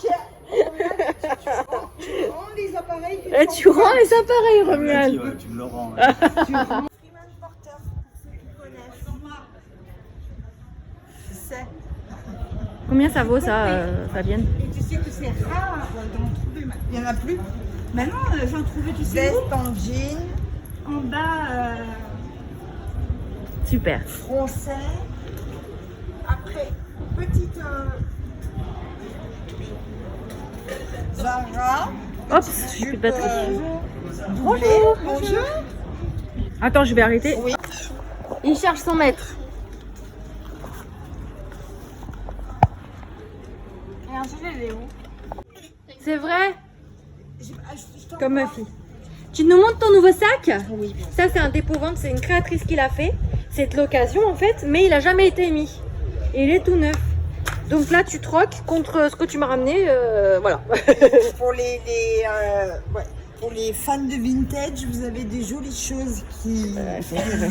Les appareils Et tu rends les appareils, Romuald. Ouais, tu me le rends. Freeman Porter, pour ceux qui connaissent. C'est. Combien ça vaut ça, Fabienne? Et tu sais que c'est rare d'en trouver. Il n'y en a plus. Mais non, j'en trouvais, tu sais. Veste en jean. En bas, Super. français. Après, petite Zara. Hop, je suis plus de batterie. Bonjour. Bonjour. Attends, je vais arrêter. Oui. Il cherche son maître. Et ensuite, elle est où? C'est vrai? Comme ma fille. Tu nous montres ton nouveau sac? Oui. Ça, c'est un dépôt-vente, c'est une créatrice qui l'a fait. C'est de l'occasion en fait, mais il a jamais été mis. Et il est tout neuf. Donc là, tu troques contre ce que tu m'as ramené. Voilà. Pour pour les fans de vintage, vous avez des jolies choses qui arrivent.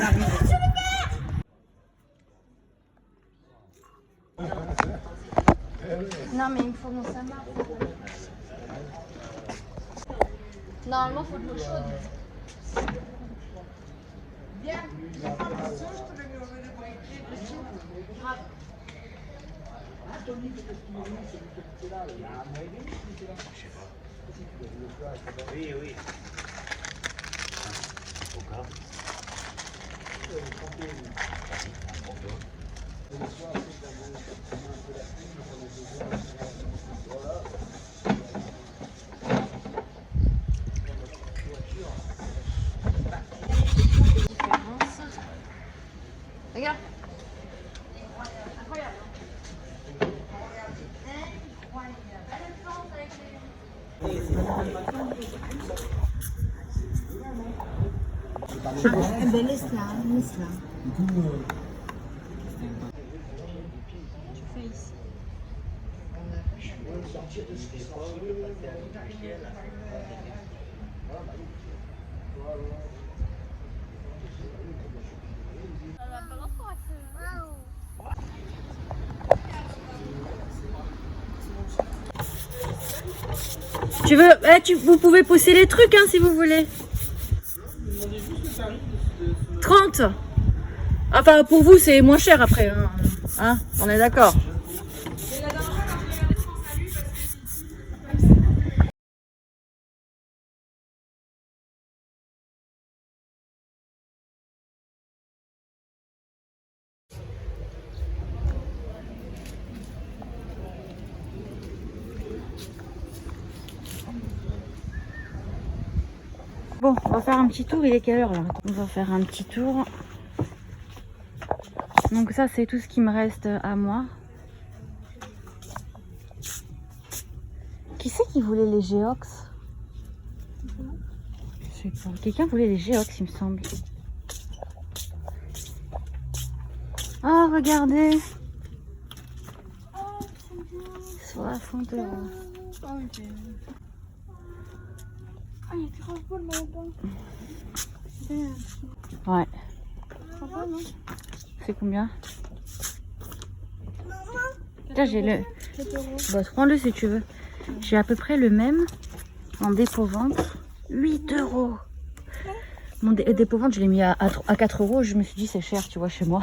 Non, mais il me faut mon samar. Normalement, il faut de l'eau chaude. Oui, oui. Regarde. Ben laisse-la, laisse-la. Tu veux, vous pouvez pousser les trucs hein, si vous voulez. 30. Enfin, pour vous, c'est moins cher après. Hein, on est d'accord. Bon, on va faire un petit tour. Il est quelle heure là? On va faire un petit tour. Donc ça, c'est tout ce qui me reste à moi. Qui c'est qui voulait les Geox? Je sais pas. Quelqu'un voulait les Geox, il me semble. Ah, regardez. 60 €. Ah, il y a grave beau le maillot. Ouais. Sympa, non? C'est combien? Là, j'ai le... Bah, prends-le si tu veux. J'ai à peu près le même en dépôt-vente. 8 €. Mon dépôt-vente, je l'ai mis à 4 €. Je me suis dit, c'est cher, tu vois, chez moi.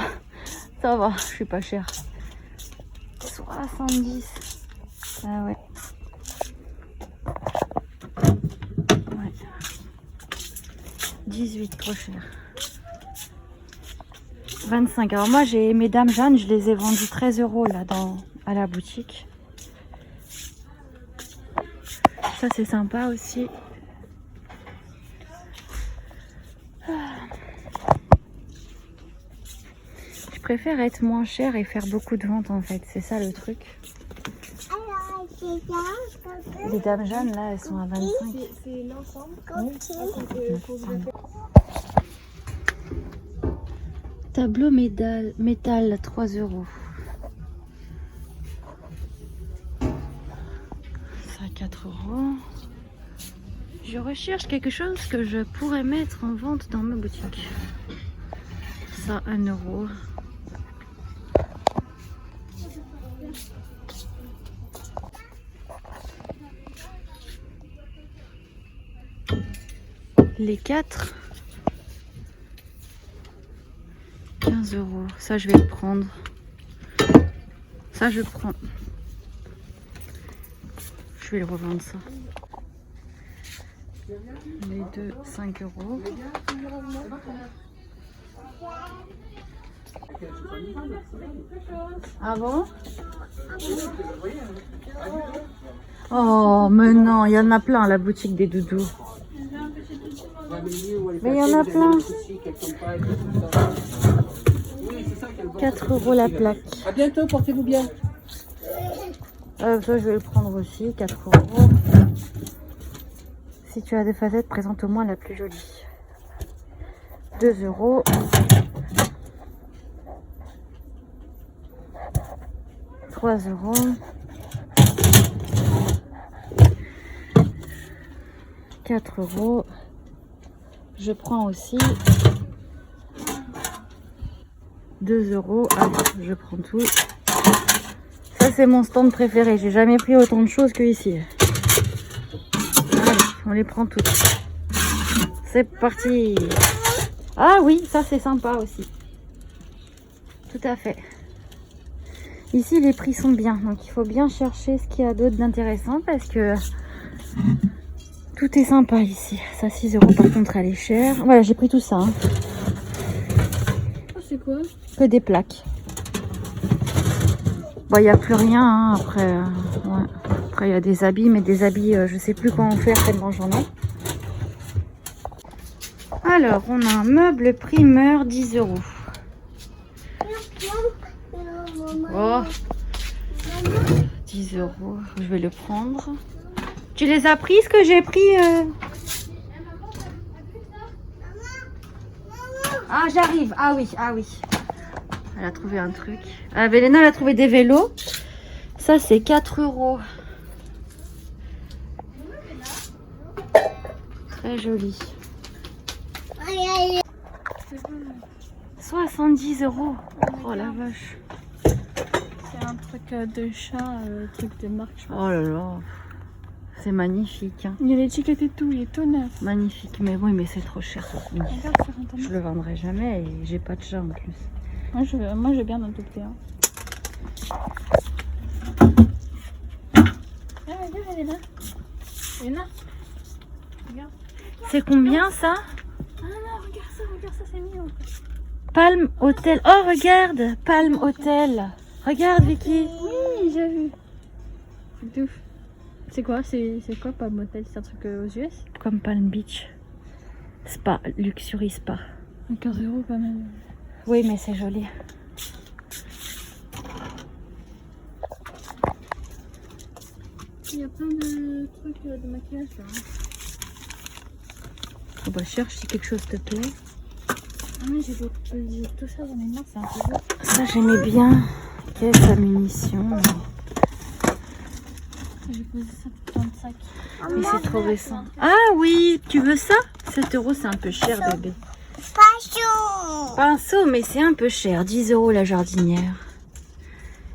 Ça va, je suis pas cher. 70. Ah ouais. Ouais. 18, trop cher. 25. Alors moi, j'ai mes Dames Jeanne, je les ai vendues 13 € là à la boutique. Ça, c'est sympa aussi. Je préfère être moins cher et faire beaucoup de ventes en fait. C'est ça le truc. Les Dames Jeanne, là, elles sont à 25. C'est l'ensemble. Tableau métal 3 €. Ça 4 €. Je recherche quelque chose que je pourrais mettre en vente dans ma boutique. Ça 1 €. Les 4 15 €. Ça, je vais le prendre. Ça, je prends. Je vais le revendre, ça. Les deux, 5 €. Ah bon? Oh, mais non, il y en a plein à la boutique des doudous. Mais il y en a plein. 4 € la plaque. À bientôt, portez-vous bien. Ça, je vais le prendre aussi, 4 €. Si tu as des facettes, présente au moins la plus jolie. 2 €. 3 €. 4 €. Je prends aussi 2 €. Allez, je prends tout. Ça, c'est mon stand préféré. J'ai jamais pris autant de choses que ici. Allez, on les prend toutes. C'est parti. Ah oui, ça c'est sympa aussi. Tout à fait. Ici, les prix sont bien. Donc, il faut bien chercher ce qu'il y a d'autre d'intéressant parce que tout est sympa ici. Ça, 6 € par contre, elle est chère. Voilà, j'ai pris tout ça. Hein. Oh, c'est quoi? Que des plaques. Bon, il n'y a plus rien hein, après. Ouais. Après, il y a des habits, mais des habits, je sais plus comment faire tellement j'en ai. Alors, on a un meuble primeur, 10 €. Oh, 10 €, je vais le prendre. Tu les as pris, ce que j'ai pris Ah, j'arrive. Ah oui, ah oui. Elle a trouvé un truc. Ah, Vélena, elle a trouvé des vélos. Ça, c'est 4 €. Très joli. 70 €. Oh la vache. C'est un truc de chat, truc de marque. Je pense. Oh là là. C'est magnifique. Hein. Il y a l'étiquette et tout, il est tout neuf. Magnifique. Mais oui, mais c'est trop cher. Regarde sur internet. Je le vendrai jamais et j'ai pas de chat en plus. Moi, je veux bien adopter un. Ah, regarde, elle est là. Elle est là. Regarde. C'est combien ça? Ah non, regarde ça, c'est mignon. Palm Hotel. Oh, regarde. Palm Hotel. Regarde, Vicky. Oui, j'ai vu. C'est de ouf. C'est quoi? C'est quoi Palm Hotel? C'est un truc aux US? Comme Palm Beach. Spa. Luxury Spa. 15 € quand même. Oui, mais c'est joli. Il y a plein de trucs de maquillage là. Oh, bah, cherche si quelque chose te plaît. Ah mais j'ai tout ça dans mes mains, c'est un peu beau. Ça, j'aimais bien. Caisse à munitions. J'ai posé ça dans le sac. Mais c'est trop récent. Ah oui, tu veux ça? 7 €, c'est un peu cher, bébé. Pinceau, mais c'est un peu cher. 10 € la jardinière.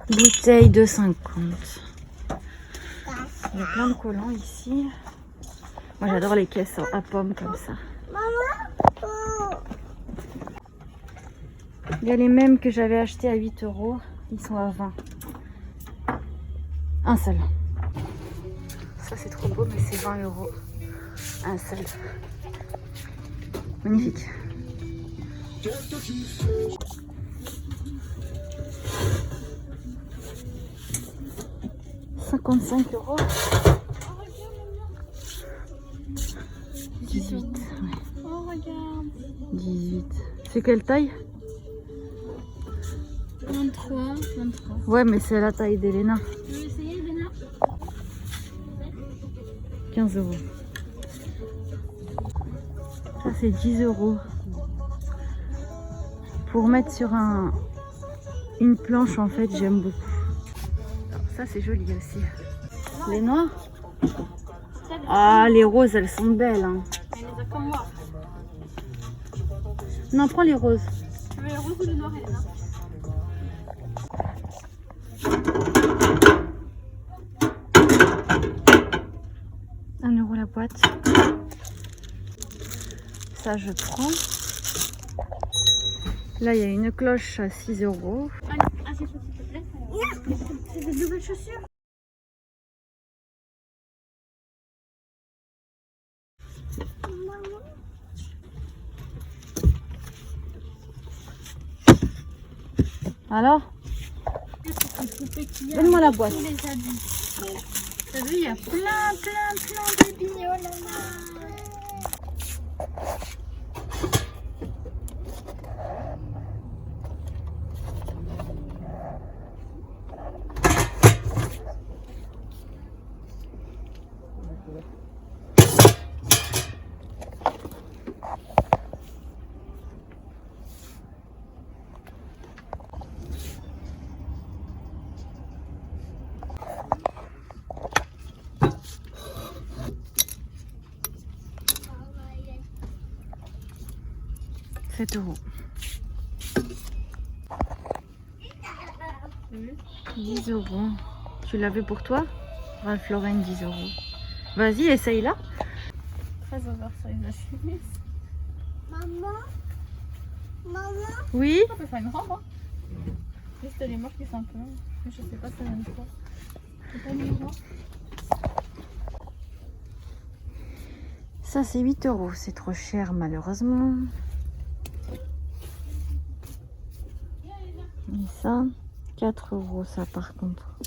Bouteille de 50. Il y a plein de collants ici. Moi, j'adore les caisses à pommes comme ça. Il y a les mêmes que j'avais achetés à 8 €. Ils sont à 20. Un seul. Ça, c'est trop beau, mais c'est 20 €. Un seul. Magnifique. 55 €. 18. Ouais. Oh regarde. 18. C'est quelle taille? 23. Ouais, mais c'est la taille d'Elena. Tu veux essayer, Léna? 15 €. Ça, c'est 10 €. Pour mettre sur une planche, en fait, j'aime beaucoup. Ça, c'est joli aussi. Les noirs? Ah, les roses, elles sont belles. Hein. Elle les a comme moi. Non, prends les roses. Tu veux les roses ou les noirs, Léna? 1 € la boîte. Ça, je prends. Là, il y a une cloche à 6 €. Allez, assieds-toi s'il te plaît. C'est des nouvelles chaussures. Alors? Donne-moi la boîte. Tous les habits. T'as vu, il y a plein d'habits. Oh là là. 7 €. 10 €. Tu l'avais pour toi? Ralph Lauren, 10 €. Vas-y, essaye-la. Très oversize la chemise. Maman. Oui. On peut faire une robe, hein. Juste les manches qui sont un peu longues. Mais je sais pas si ça donne quoi. C'est pas une robe. Ça, c'est 8 €. C'est trop cher, malheureusement. Et ça, 4 € ça par contre.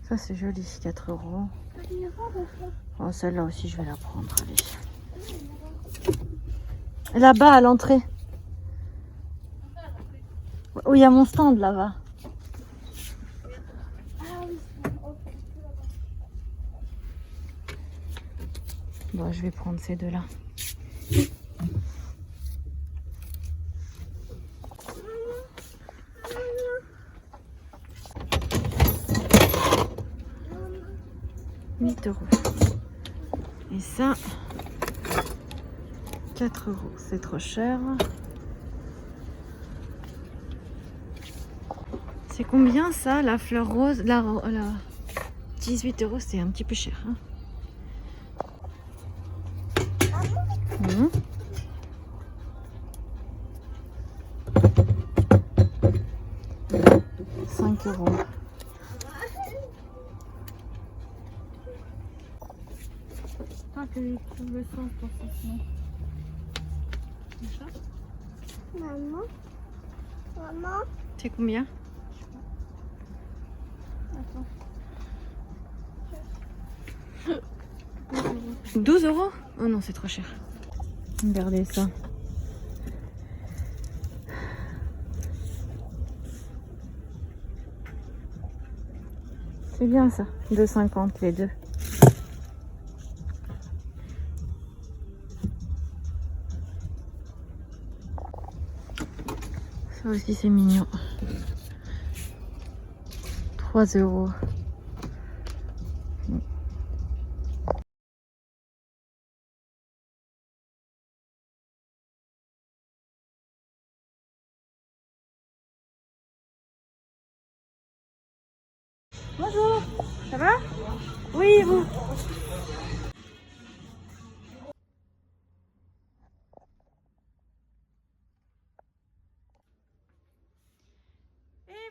Ça c'est joli, 4 €. Oh, celle-là aussi je vais la prendre, allez. Là-bas à l'entrée. Où il y a mon stand là-bas. Bon, je vais prendre ces deux-là. €. Et ça, 4 €. C'est trop cher. C'est combien ça, la fleur rose? La 18 €, c'est un petit peu cher. Hein. 5 €. Ah, que je trouve le sens pour ça, sinon. Maman. C'est combien? Attends. 12 €? Oh non, c'est trop cher. Regardez ça. C'est bien ça. 2,50 les deux. Ça aussi c'est mignon. 3 €. Bonjour, ça va? Oui, vous?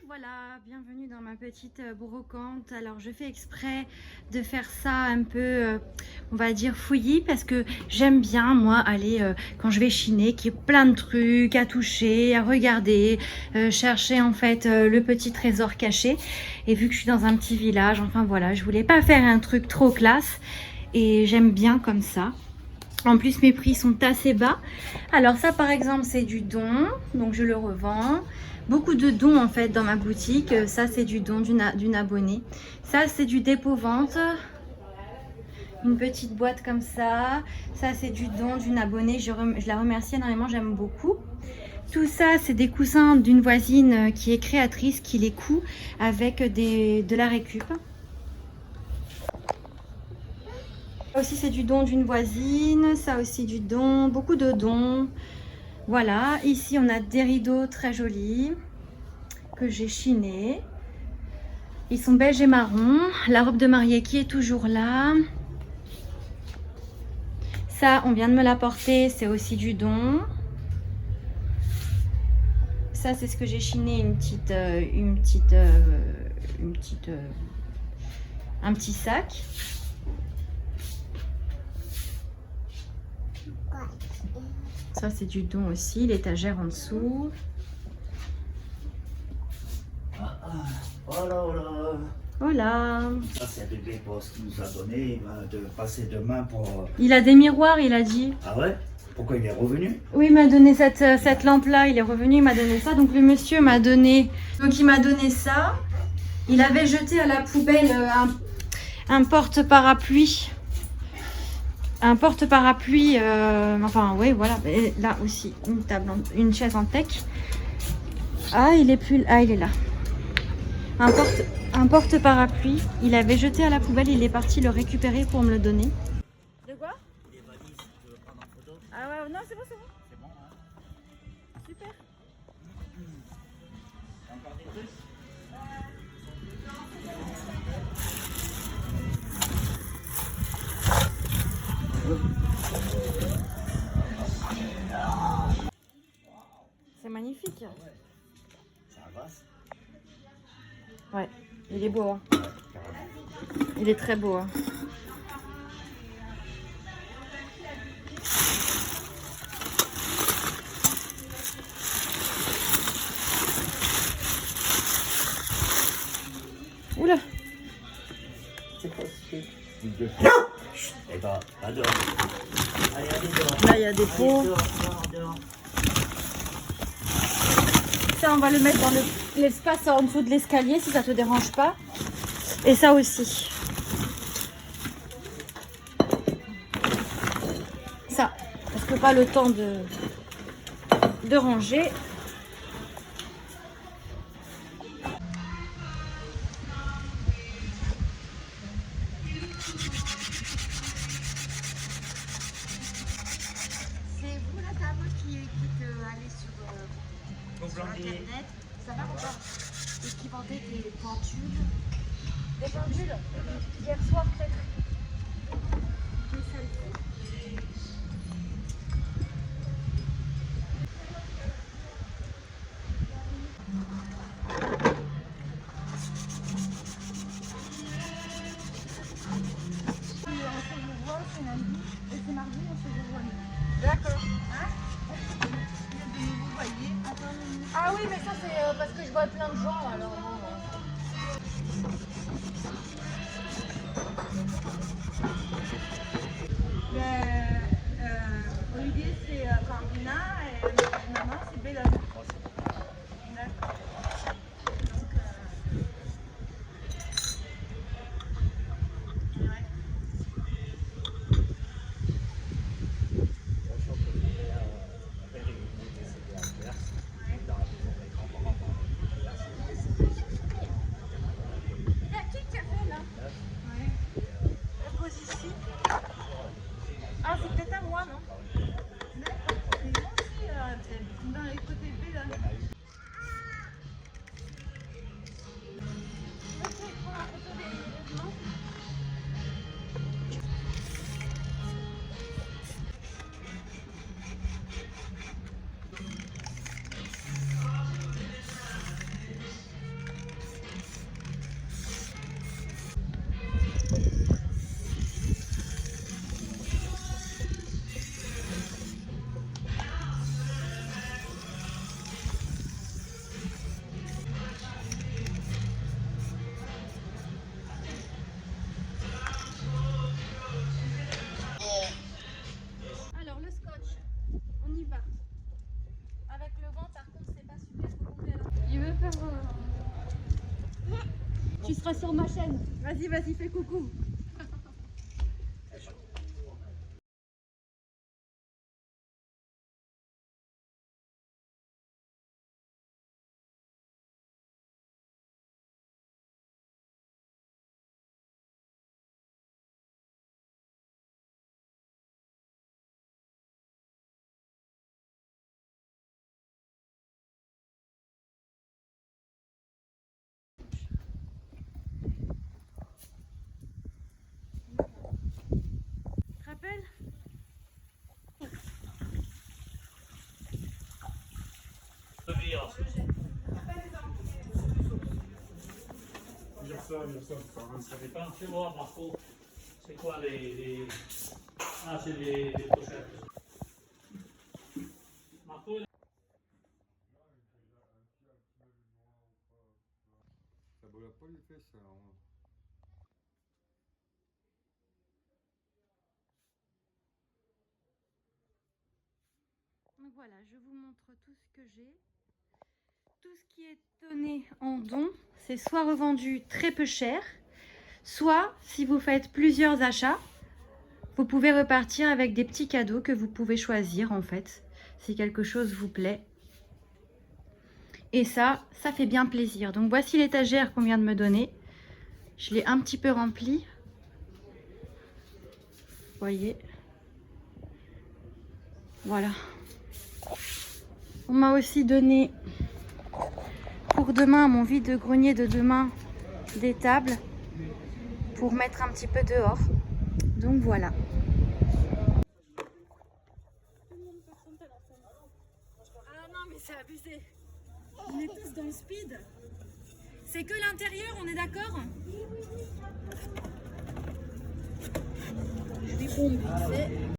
Voilà, bienvenue dans ma petite brocante. Alors je fais exprès de faire ça un peu, on va dire fouillis, parce que j'aime bien moi aller, quand je vais chiner, qu'il y ait plein de trucs à toucher, à regarder, chercher en fait le petit trésor caché. Et vu que je suis dans un petit village, enfin voilà, je voulais pas faire un truc trop classe et j'aime bien comme ça. En plus mes prix sont assez bas. Alors ça par exemple c'est du don, donc je le revends. Beaucoup de dons en fait dans ma boutique. Ça c'est du don d'une abonnée. Ça c'est du dépôt-vente. Une petite boîte comme ça. Ça c'est du don d'une abonnée. Je la remercie énormément, j'aime beaucoup. Tout ça c'est des coussins d'une voisine qui est créatrice, qui les coud avec de la récup. Ça aussi c'est du don d'une voisine. Ça aussi du don. Beaucoup de dons. Voilà, ici on a des rideaux très jolis que j'ai chinés. Ils sont beige et marron. La robe de mariée qui est toujours là. Ça, on vient de me l'apporter, c'est aussi du don. Ça, c'est ce que j'ai chiné, un petit sac. Ça c'est du don aussi, l'étagère en dessous. Voilà. Voilà. Ça c'est bébé Boss qui nous a donné, il va passer demain pour... Il a des miroirs, il a dit. Ah ouais? Pourquoi il est revenu? Oui, il m'a donné cette lampe-là, il est revenu, il m'a donné ça. Donc le monsieur m'a donné... Donc il m'a donné ça. Il avait jeté à la poubelle un porte-parapluie. Un porte-parapluie, enfin oui voilà, et là aussi une chaise en teck. Ah il est plus, ah il est là. Un porte-parapluie, il avait jeté à la poubelle, il est parti le récupérer pour me le donner. De quoi? non, c'est bon, c'est bon. C'est bon, hein? Super. Encore des trucs? C'est magnifique. Ça avance? Ouais, il est beau. Hein. Ouais, carrément. Il est très beau. Hein. Oula. C'est quoi ce truc? Eh ben, va dehors. Allez, allez dehors. Là, il y a des pots. Allez, dehors, dehors. Ça, on va le mettre dans l'espace en dessous de l'escalier si ça te dérange pas. Et ça aussi. Ça, parce que pas le temps de ranger. C'est vous la dame qui allait sur internet, ça va ou pas? Et qui vendait des pendules. Des pendules. Hier soir peut-être. Des celles-ci. On se revoit, c'est lundi, et c'est mardi, on se revoit. D'accord. Hein? Vous voyez, attends une minute. Ah oui, mais ça c'est parce que je vois plein de gens alors. Olivier c'est Cardina et maman c'est Bella. D'accord. Donc, ouais. Il y a qui a fait là? Ouais. La pose ici. Ah, c'est peut-être à moi, non? D'accord. Et moi aussi, c'est dans les côtés B là. Ok, prends la photo des vêtements. Alors le scotch, on y va. Avec le vent par contre c'est pas super complet là. Il veut faire... Tu seras sur ma chaîne. Vas-y, vas-y, fais coucou. Tu te rappelles? Ça dépend. Fais voir, Marco, c'est quoi les... Ah, c'est les pochettes. Marco, Ça brûle pas les fesses, alors. Donc voilà, je vous montre tout ce que j'ai. Tout ce qui est donné en don, c'est soit revendu très peu cher, soit si vous faites plusieurs achats, vous pouvez repartir avec des petits cadeaux que vous pouvez choisir en fait, si quelque chose vous plaît. Et ça fait bien plaisir. Donc voici l'étagère qu'on vient de me donner. Je l'ai un petit peu remplie. Vous voyez. Voilà. On m'a aussi donné pour demain, mon vide-grenier de demain, des tables pour mettre un petit peu dehors. Donc voilà. Ah non mais c'est abusé. On est tous dans le speed. C'est que l'intérieur, on est d'accord? Je vais bomber.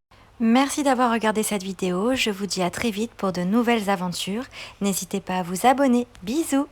Merci d'avoir regardé cette vidéo, je vous dis à très vite pour de nouvelles aventures. N'hésitez pas à vous abonner. Bisous!